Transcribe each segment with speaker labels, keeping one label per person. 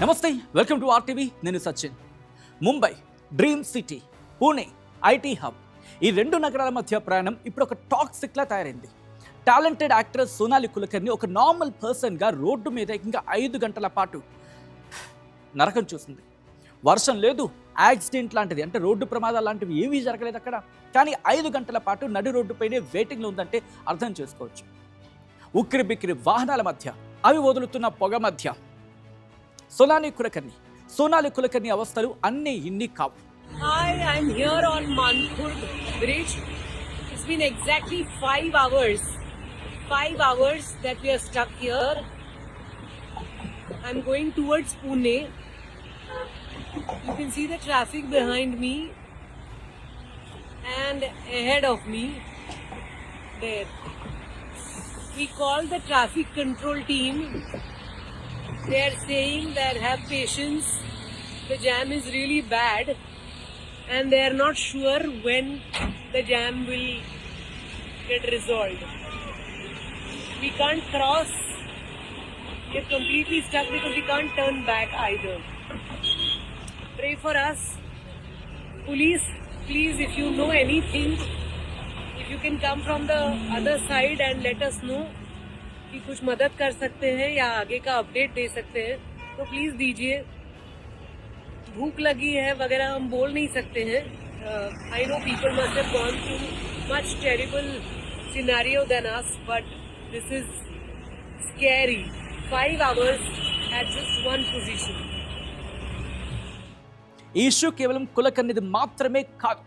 Speaker 1: నమస్తే, welcome to RTV. నేను Sachin. Mumbai dream city, Pune IT hub, ఈ రెండు నగరాల మధ్య ప్రయాణం ఇప్పుడు ఒక టాక్సిక్లా తయారైంది. టాలెంటెడ్ యాక్ట్రెస్ సోనాలి కులకర్ణి ఒక నార్మల్ పర్సన్గా రోడ్డు మీద ఇంకా 5 గంటల పాటు నరకం చూసింది. వర్షం లేదు, యాక్సిడెంట్ లాంటిది అంటే రోడ్డు ప్రమాదాలు లాంటివి ఏమీ జరగలేదు అక్కడ. కానీ 5 గంటల పాటు నడి రోడ్డుపైనే వెయిటింగ్లో ఉందంటే అర్థం చేసుకోవచ్చు. ఉక్కిరి బిక్కిరి వాహనాల మధ్య, అవి వదులుతున్న పొగ మధ్య సోనాలి కులకర్ణి అవస్థలు అన్నీ ఇన్ని కావు.
Speaker 2: Hi, I'm here on Mankhurd Bridge. It's been exactly 5 hours. 5 hours that we are stuck here. I'm going towards Pune. You can see the traffic behind me and ahead of me. There. We called the traffic control team. They are saying that have patience. The jam is really bad. And they are not sure when the jam will get resolved. We can't cross. We're completely stuck because we can't turn back either. Pray for us. Police, please, if you know anything, if you can come from the other side and let us know कि कुछ मदद कर सकते हैं या आगे का update दे सकते हैं तो प्लीज दीजिए. भूख लगी है वगैरह हम बोल नहीं सकते हैं. I know people must have gone through much terrible scenario than us, but this is scary. 5 hours at just one position.
Speaker 1: ఈ ఇష్యూ కేవలం కులకర్ణిది మాత్రమే కాదు.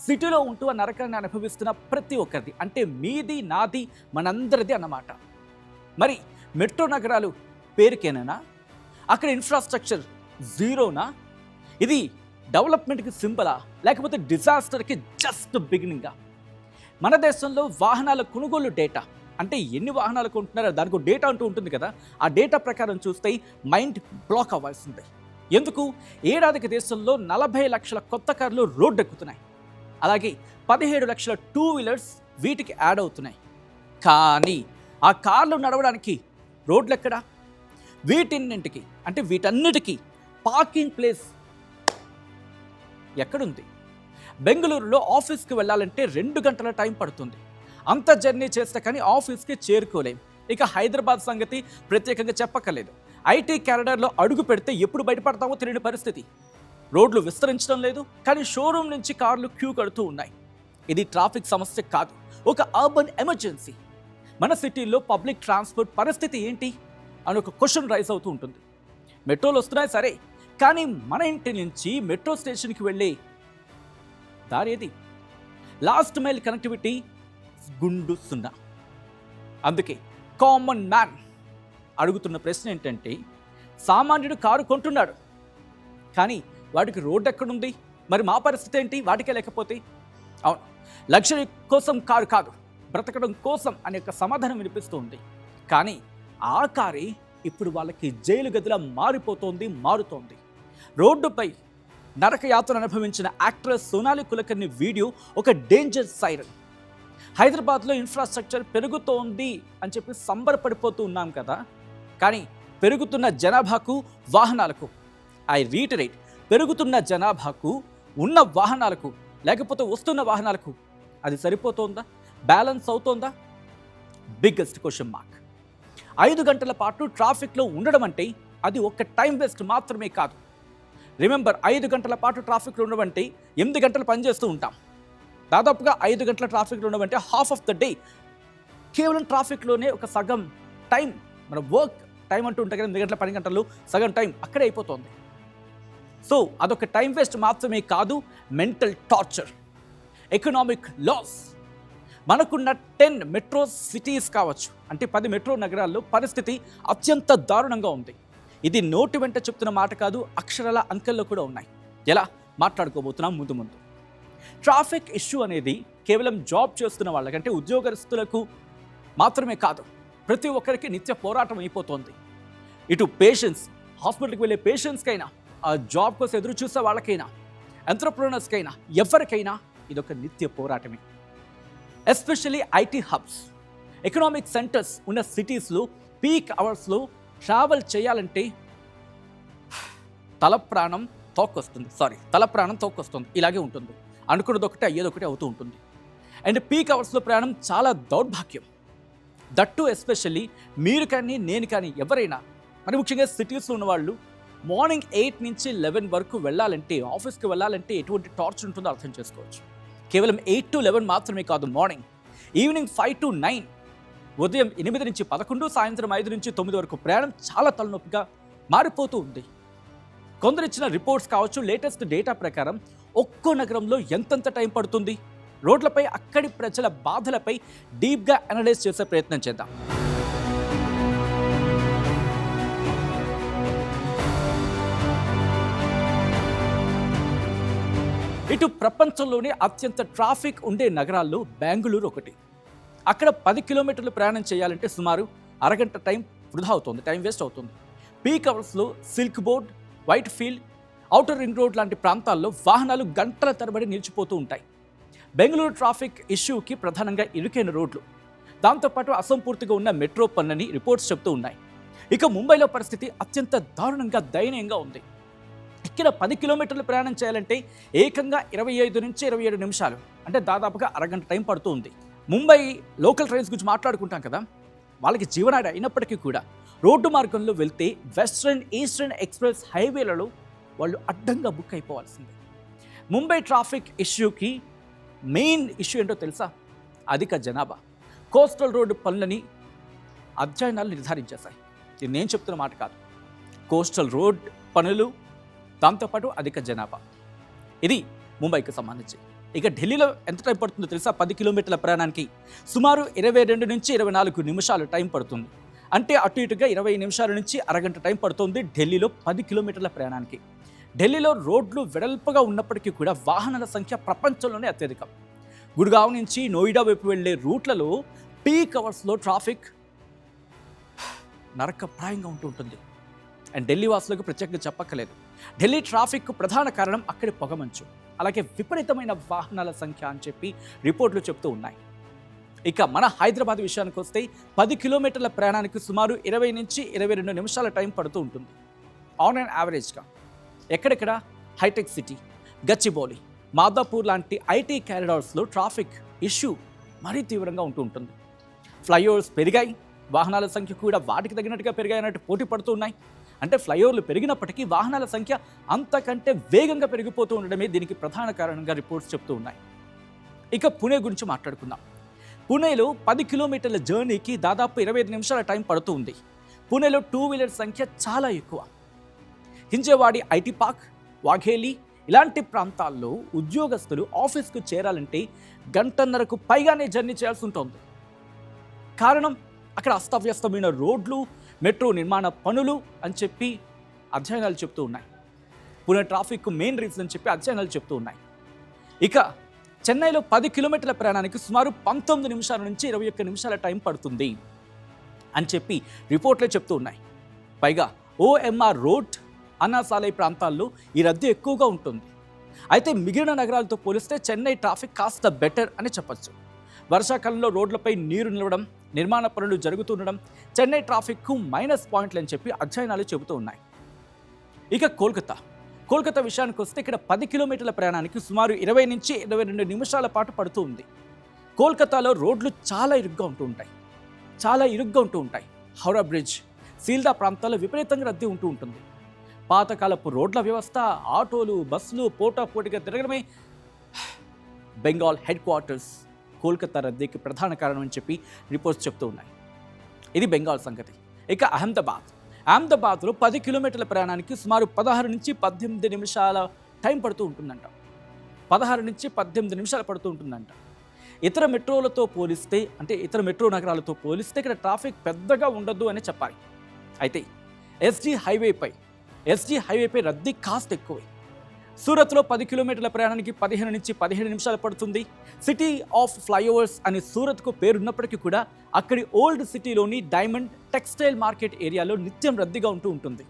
Speaker 1: సిటీలో ఉంటూ ఆ నరకాన్ని అనుభవిస్తున్న ప్రతి ఒక్కరిది, అంటే మీది నాది మనందరిది అన్నమాట. మరి మెట్రో నగరాలు పేరుకేనా? అక్కడ ఇన్ఫ్రాస్ట్రక్చర్ జీరోనా? ఇది డెవలప్మెంట్కి సింబలా, లేకపోతే డిజాస్టర్కి జస్ట్ బిగినింగా? మన దేశంలో వాహనాల కొనుగోలు డేటా, అంటే ఎన్ని వాహనాలు కొంటున్నారో దానికి డేటా అంటూ ఉంటుంది కదా, ఆ డేటా ప్రకారం చూస్తే మైండ్ బ్లాక్ అవ్వాల్సిందే. ఎందుకు? ఏడాదికి దేశంలో 40 లక్షల కొత్త కార్లు రోడ్డు ఎక్కుతున్నాయి. అలాగే 17 లక్షల 2 వీలర్స్ వీటికి యాడ్ అవుతున్నాయి. కానీ ఆ కార్లు నడవడానికి రోడ్లు ఎక్కడా? వీటన్నిటికీ పార్కింగ్ ప్లేస్ ఎక్కడుంది? బెంగళూరులో ఆఫీస్కి వెళ్ళాలంటే 2 గంటల టైం పడుతుంది. అంత జర్నీ చేస్తే కానీ ఆఫీస్కి చేరుకోలేం. ఇక హైదరాబాద్ సంగతి ప్రత్యేకంగా చెప్పక్కర్లేదు. ఐటీ క్యారిడార్లో అడుగు పెడితే ఎప్పుడు బయటపడతామో తెలియని పరిస్థితి. రోడ్లు విస్తరించడం లేదు, కానీ షోరూమ్ నుంచి కార్లు క్యూ కడుతూ ఉన్నాయి. ఇది ట్రాఫిక్ సమస్య కాదు, ఒక అర్బన్ ఎమర్జెన్సీ. మన సిటీల్లో పబ్లిక్ ట్రాన్స్పోర్ట్ పరిస్థితి ఏంటి అని ఒక క్వశ్చన్ రైజ్ అవుతూ ఉంటుంది. మెట్రోలు వస్తున్నాయి సరే, కానీ మన ఇంటి నుంచి మెట్రో స్టేషన్కి వెళ్ళే దారి ఏది? లాస్ట్ మైల్ కనెక్టివిటీ గుండు సున్నా. అందుకే కామన్ మ్యాన్ అడుగుతున్న ప్రశ్న ఏంటంటే, సామాన్యుడు కారు కొంటున్నాడు, కానీ వాడికి రోడ్డు ఎక్కడుంది? మరి మా పరిస్థితి ఏంటి వాటికే లేకపోతే? అవును, లగ్జరీ కోసం కారు కాదు, బ్రతకడం కోసం అనే ఒక సమాధానం వినిపిస్తూ ఉంది. కానీ ఆ కారే ఇప్పుడు వాళ్ళకి జైలు గదిలా మారుతోంది. రోడ్డుపై నరక యాతన అనుభవించిన యాక్ట్రెస్ సోనాలి కులకర్ణి వీడియో ఒక డేంజర్ సైరన్. హైదరాబాద్లో ఇన్ఫ్రాస్ట్రక్చర్ పెరుగుతోంది అని చెప్పి సంబరపడిపోతూ ఉన్నాం కదా, కానీ పెరుగుతున్న జనాభాకు వాహనాలకు, ఐ రీటరేట్, పెరుగుతున్న జనాభాకు ఉన్న వాహనాలకు లేకపోతే వస్తున్న వాహనాలకు అది సరిపోతుందా? బ్యాలెన్స్ అవుతోందా? Biggest question mark. 5 గంటల పాటు ట్రాఫిక్లో ఉండడం అంటే అది ఒక టైం వేస్ట్ మాత్రమే కాదు. రిమెంబర్, 5 గంటల పాటు ట్రాఫిక్లో ఉండడం అంటే 8 గంటలు పనిచేస్తూ ఉంటాం. దాదాపుగా 5 గంటల ట్రాఫిక్లో ఉండడం అంటే హాఫ్ ఆఫ్ ద డే కేవలం ట్రాఫిక్లోనే ఒక సగం టైం, మన వర్క్ టైం అంటూ ఉంటాయి కదా, 8 గంటల 10 గంటలు సగం టైం అక్కడే అయిపోతుంది. సో అదొక టైం వేస్ట్ మాత్రమే కాదు, మెంటల్ టార్చర్, ఎకనామిక్ లాస్. మనకున్న 10 మెట్రో సిటీస్ కావచ్చు, అంటే 10 మెట్రో నగరాల్లో పరిస్థితి అత్యంత దారుణంగా ఉంది. ఇది నోటి వెంట చెప్తున్న మాట కాదు, అక్షరాల అంకెల్లో కూడా ఉన్నాయి. ఎలా మాట్లాడుకోబోతున్నాం ముందు. ట్రాఫిక్ ఇష్యూ అనేది కేవలం జాబ్ చేస్తున్న వాళ్ళకంటే ఉద్యోగస్తులకు మాత్రమే కాదు, ప్రతి ఒక్కరికి నిత్య పోరాటం అయిపోతుంది. ఇటు పేషెంట్స్, హాస్పిటల్కి వెళ్ళే పేషెంట్స్కైనా, ఆ జాబ్ కోసం ఎదురు చూసే వాళ్ళకైనా, ఎంటర్ప్రెనర్స్కైనా, ఎవరికైనా ఇదొక నిత్య పోరాటమే. Especially IT hubs, economic centres ఉన్న సిటీస్లో పీక్ అవర్స్లో ట్రావెల్ చేయాలంటే తల ప్రాణం తోక్కొస్తుంది ఇలాగే ఉంటుంది. అనుకున్నది ఒకటి అయ్యేది ఒకటి అవుతూ ఉంటుంది. అండ్ పీక్ అవర్స్లో ప్రయాణం చాలా దౌర్భాగ్యం. దట్టు ఎస్పెషల్లీ మీరు కానీ నేను కానీ ఎవరైనా, మరి ముఖ్యంగా సిటీస్లో ఉన్నవాళ్ళు మార్నింగ్ 8 నుంచి 11 వరకు వెళ్ళాలంటే, ఆఫీస్కి వెళ్ళాలంటే ఎటువంటి టార్చర్ ఉంటుందో అర్థం చేసుకోవచ్చు. కేవలం 8 to 11 మాత్రమే కాదు, మార్నింగ్, ఈవినింగ్ 5 to 9, ఉదయం 8 నుంచి 11, సాయంత్రం 5 నుంచి 9 వరకు ప్రయాణం చాలా తలనొప్పిగా మారిపోతూ ఉంది. కొందరిచ్చిన రిపోర్ట్స్ కావచ్చు, లేటెస్ట్ డేటా ప్రకారం ఒక్కో నగరంలో ఎంతెంత టైం పడుతుంది. రోడ్లపై అక్కడి ప్రజల బాధలపై డీప్గా అనలైజ్ చేసే ప్రయత్నం చేద్దాం. ఇటు ప్రపంచంలోనే అత్యంత ట్రాఫిక్ ఉండే నగరాల్లో బెంగళూరు ఒకటి. అక్కడ 10 కిలోమీటర్లు ప్రయాణం చేయాలంటే సుమారు అరగంట టైం వృధా అవుతుంది, టైం వేస్ట్ అవుతుంది. పీక్ అవర్స్లో silk board, white field, outer ring road లాంటి ప్రాంతాల్లో వాహనాలు గంటల తరబడి నిలిచిపోతూ ఉంటాయి. బెంగళూరు ట్రాఫిక్ ఇష్యూకి ప్రధానంగా ఇరుకైన రోడ్లు, దాంతోపాటు అసంపూర్తిగా ఉన్న మెట్రో పనులని రిపోర్ట్స్ చెప్తూ ఉన్నాయి. ఇక ముంబైలో పరిస్థితి అత్యంత దారుణంగా, దయనీయంగా ఉంది. ఇక్కడ 10 కిలోమీటర్లు ప్రయాణం చేయాలంటే ఏకంగా 25 నుంచి 27 నిమిషాలు, అంటే దాదాపుగా అరగంట టైం పడుతూ ఉంది. ముంబై లోకల్ ట్రైన్స్ గురించి మాట్లాడుకుంటాం కదా, వాళ్ళకి జీవనాడి అయినప్పటికీ కూడా రోడ్డు మార్గంలో వెళ్తే వెస్ట్రన్, ఈస్టర్న్ ఎక్స్ప్రెస్ హైవేలలో వాళ్ళు అడ్డంగా బుక్ అయిపోవాల్సిందే. ముంబై ట్రాఫిక్ ఇష్యూకి మెయిన్ ఇష్యూ ఏంటో తెలుసా? అధిక జనాభా. కోస్టల్ రోడ్డు పనులని అధ్యయనాలు నిర్ధారించేశాయి. ఇది నేను చెప్తున్న మాట కాదు. కోస్టల్ రోడ్ పనులు, దాంతోపాటు అధిక జనాభా, ఇది ముంబైకి సంబంధించి. ఇక ఢిల్లీలో ఎంత టైం పడుతుందో తెలుసా? 10 కిలోమీటర్ల ప్రయాణానికి సుమారు 22 నుంచి 24 నిమిషాలు టైం పడుతుంది. అంటే అటు ఇటుగా 20 నిమిషాల నుంచి అరగంట టైం పడుతుంది ఢిల్లీలో 10 కిలోమీటర్ల ప్రయాణానికి. ఢిల్లీలో రోడ్లు వెడల్పుగా ఉన్నప్పటికీ కూడా వాహనాల సంఖ్య ప్రపంచంలోనే అత్యధికం. గుడ్గావ్ నుంచి నోయిడా వైపు వెళ్లే రూట్లలో పీక్ అవర్స్లో ట్రాఫిక్ నరకప్రాయంగా ఉంటుంది. అండ్ ఢిల్లీ వాసులకు ప్రత్యేకంగా చెప్పక్కలేదు. ఢిల్లీ ట్రాఫిక్ ప్రధాన కారణం అక్కడి పొగమంచు, అలాగే విపరీతమైన వాహనాల సంఖ్య అని చెప్పి రిపోర్ట్లు చెప్తూ ఉన్నాయి. ఇక మన హైదరాబాద్ విషయానికి వస్తే 10 కిలోమీటర్ల ప్రయాణానికి సుమారు 20 నుంచి 22 నిమిషాల టైం పడుతూ ఉంటుంది ఆన్ అండ్ యావరేజ్గా. ఎక్కడెక్కడ? హైటెక్ సిటీ, గచ్చిబౌలి, మాదాపూర్ లాంటి ఐటీ కారిడార్స్లో ట్రాఫిక్ ఇష్యూ మరీ తీవ్రంగా ఉంటుంది. ఫ్లైఓవర్స్ పెరిగాయి, వాహనాల సంఖ్య కూడా వాటికి తగినట్టుగా పెరిగాయన్నట్టు పోటీ పడుతూ ఉన్నాయి. అంటే ఫ్లైఓవర్లు పెరిగినప్పటికీ వాహనాల సంఖ్య అంతకంటే వేగంగా పెరిగిపోతూ ఉండడమే దీనికి ప్రధాన కారణంగా రిపోర్ట్స్ చెప్తూ ఉన్నాయి. ఇక పుణే గురించి మాట్లాడుకుందాం. పుణేలో 10 కిలోమీటర్ల జర్నీకి దాదాపు 25 నిమిషాల టైం పడుతూ ఉంది. పుణేలో 2 వీలర్ సంఖ్య చాలా ఎక్కువ. హింజేవాడి ఐటీ పార్క్, వాఘేలి ఇలాంటి ప్రాంతాల్లో ఉద్యోగస్తులు ఆఫీస్కు చేరాలంటే గంటన్నరకు పైగానే జర్నీ చేయాల్సి ఉంటుంది. కారణం అక్కడ అస్తవ్యస్తమైన రోడ్లు, మెట్రో నిర్మాణ పనులు అని చెప్పి అధ్యయనాలు చెప్తూ ఉన్నాయి. పుణె ట్రాఫిక్ మెయిన్ రీజన్ అని చెప్పి అధ్యయనాలు చెప్తూ ఉన్నాయి. ఇక చెన్నైలో 10 కిలోమీటర్ల ప్రయాణానికి సుమారు 19 నిమిషాల నుంచి 21 నిమిషాల టైం పడుతుంది అని చెప్పి రిపోర్ట్లే చెప్తూ ఉన్నాయి. పైగా ఓఎంఆర్ రోడ్, అన్నాసాలై ప్రాంతాల్లో ఈ రద్దీ ఎక్కువగా ఉంటుంది. అయితే మిగిలిన నగరాలతో పోలిస్తే చెన్నై ట్రాఫిక్ కాస్త బెటర్ అని చెప్పచ్చు. వర్షాకాలంలో రోడ్లపై నీరు నిలవడం, నిర్మాణ పనులు జరుగుతుండడం చెన్నై ట్రాఫిక్కు మైనస్ పాయింట్లు అని చెప్పి అధ్యయనాలు చెబుతూ ఉన్నాయి. ఇక కోల్కతా విషయానికి వస్తే ఇక్కడ 10 కిలోమీటర్ల ప్రయాణానికి సుమారు 20 నుంచి 22 నిమిషాల పాటు పడుతూ ఉంది. కోల్కతాలో రోడ్లు చాలా ఇరుగ్గా ఉంటూ ఉంటాయి. హౌరా బ్రిడ్జ్, సీల్దా ప్రాంతాల్లో విపరీతంగా రద్దీ ఉంటుంది. పాతకాలపు రోడ్ల వ్యవస్థ, ఆటోలు, బస్సులు పోటాపోటీగా తిరగడమే బెంగాల్ హెడ్ క్వార్టర్స్ కోల్కతా రద్దీకి ప్రధాన కారణం అని చెప్పి రిపోర్ట్స్ చెప్తూ ఉన్నాయి. ఇది బెంగాల్ సంగతి. ఇక అహ్మదాబాద్లో 10 కిలోమీటర్ల ప్రయాణానికి సుమారు 16 నుంచి 18 నిమిషాల టైం పడుతూ ఉంటుందంట. 16 నుంచి 18 నిమిషాలు పడుతూ ఉంటుందంట. ఇతర మెట్రో నగరాలతో పోలిస్తే ఇక్కడ ట్రాఫిక్ పెద్దగా ఉండదు అని చెప్పాలి. అయితే ఎస్జీ హైవేపై రద్దీ కాస్త ఎక్కువే. సూరత్లో 10 కిలోమీటర్ల ప్రయాణానికి 15 నుంచి 17 నిమిషాలు పడుతుంది. సిటీ ఆఫ్ ఫ్లైఓవర్స్ అని సూరత్కు పేరున్నప్పటికీ కూడా అక్కడి ఓల్డ్ సిటీలోని డైమండ్ టెక్స్టైల్ మార్కెట్ ఏరియాలో నిత్యం రద్దీగా ఉంటుంది.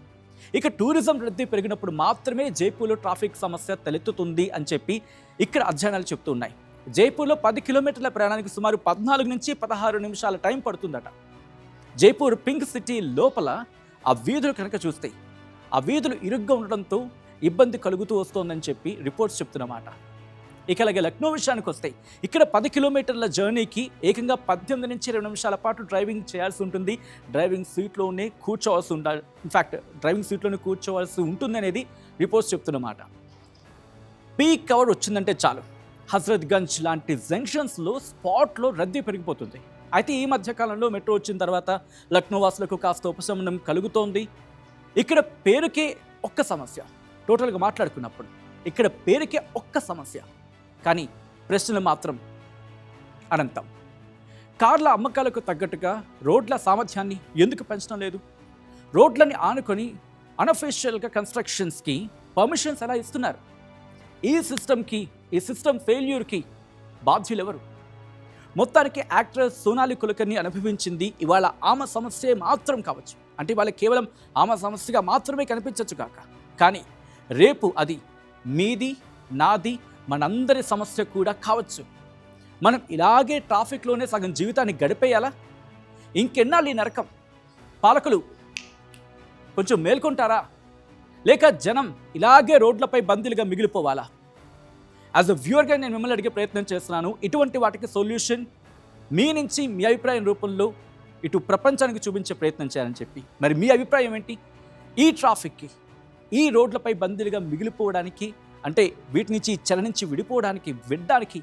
Speaker 1: ఇక టూరిజం రద్దీ పెరిగినప్పుడు మాత్రమే జైపూర్లో ట్రాఫిక్ సమస్య తలెత్తుతుంది అని చెప్పి ఇక్కడ అధ్యయనాలు చెప్తున్నాయి. జైపూర్లో 10 కిలోమీటర్ల ప్రయాణానికి సుమారు 14 నుంచి 16 నిమిషాల టైం పడుతుందట. జైపూర్ పింక్ సిటీ లోపల ఆ వీధులు కనుక చూస్తే ఆ వీధులు ఇరుగ్గా ఉండడంతో ఇబ్బంది కలుగుతూ వస్తోందని చెప్పి రిపోర్ట్స్ చెప్తున్నమాట. ఇక అలాగే లక్నో విషయానికి వస్తే ఇక్కడ 10 కిలోమీటర్ల జర్నీకి ఏకంగా 18 నుంచి 20 నిమిషాల పాటు డ్రైవింగ్ చేయాల్సి ఉంటుంది. డ్రైవింగ్ సీట్లోనే కూర్చోవాల్సి ఉండాలి. ఇన్ఫ్యాక్ట్ డ్రైవింగ్ సీట్లోనే కూర్చోవాల్సి ఉంటుంది అనేది రిపోర్ట్స్ చెప్తున్నమాట. పీక్ అవర్ వచ్చిందంటే చాలు హజ్రత్గంజ్ లాంటి జంక్షన్స్లో స్పాట్లో రద్దీ పెరిగిపోతుంది. అయితే ఈ మధ్యకాలంలో మెట్రో వచ్చిన తర్వాత లక్నో వాసులకు కాస్త ఉపశమనం కలుగుతోంది. ఇక్కడ పేరుకే ఒక్క సమస్య, టోటల్గా మాట్లాడుకున్నప్పుడు ఇక్కడ పేరుకే ఒక్క సమస్య, కానీ ప్రశ్నలు మాత్రం అనంతం. కార్ల అమ్మకాలకు తగ్గట్టుగా రోడ్ల సామర్థ్యాన్ని ఎందుకు పెంచడం లేదు? రోడ్లని ఆనుకొని అన్అఫీషియల్గా కన్స్ట్రక్షన్స్కి పర్మిషన్స్ ఎలా ఇస్తున్నారు? ఈ సిస్టమ్ ఫెయిల్యూర్కి బాధ్యులు ఎవరు? మొత్తానికి యాక్ట్రెస్ సోనాలి కులకర్ణి అనుభవించింది ఇవాళ ఆమె సమస్య మాత్రం కావచ్చు, అంటే ఇవాళ కేవలం ఆమె సమస్యగా మాత్రమే కనిపించవచ్చు కాక, కానీ రేపు అది మీది, నాది, మనందరి సమస్య కూడా కావచ్చు. మనం ఇలాగే ట్రాఫిక్లోనే సగం జీవితాన్ని గడిపేయాలా? ఇంకెన్నాళ్ళు ఈ నరకం? పాలకులు కొంచెం మేల్కొంటారా? లేక జనం ఇలాగే రోడ్లపై బందీలుగా మిగిలిపోవాలా? యాజ్ అ వ్యూవర్గా నేను మిమ్మల్ని అడిగే ప్రయత్నం చేస్తున్నాను. ఇటువంటి వాటికి సొల్యూషన్ మీ నుంచి మీ అభిప్రాయం రూపంలో ఇటు ప్రపంచానికి చూపించే ప్రయత్నం చేయాలని చెప్పి, మరి మీ అభిప్రాయం ఏంటి? ఈ ట్రాఫిక్కి, ఈ రోడ్లపై బందీలుగా మిగిలిపోవడానికి, అంటే వీటి నుంచి చలనించి విడిపోవడానికి, వినడానికి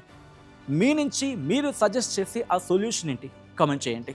Speaker 1: మీ నుంచి మీరు సజెస్ట్ చేసి ఆ సొల్యూషన్ ఏంటి? కామెంట్ చేయండి.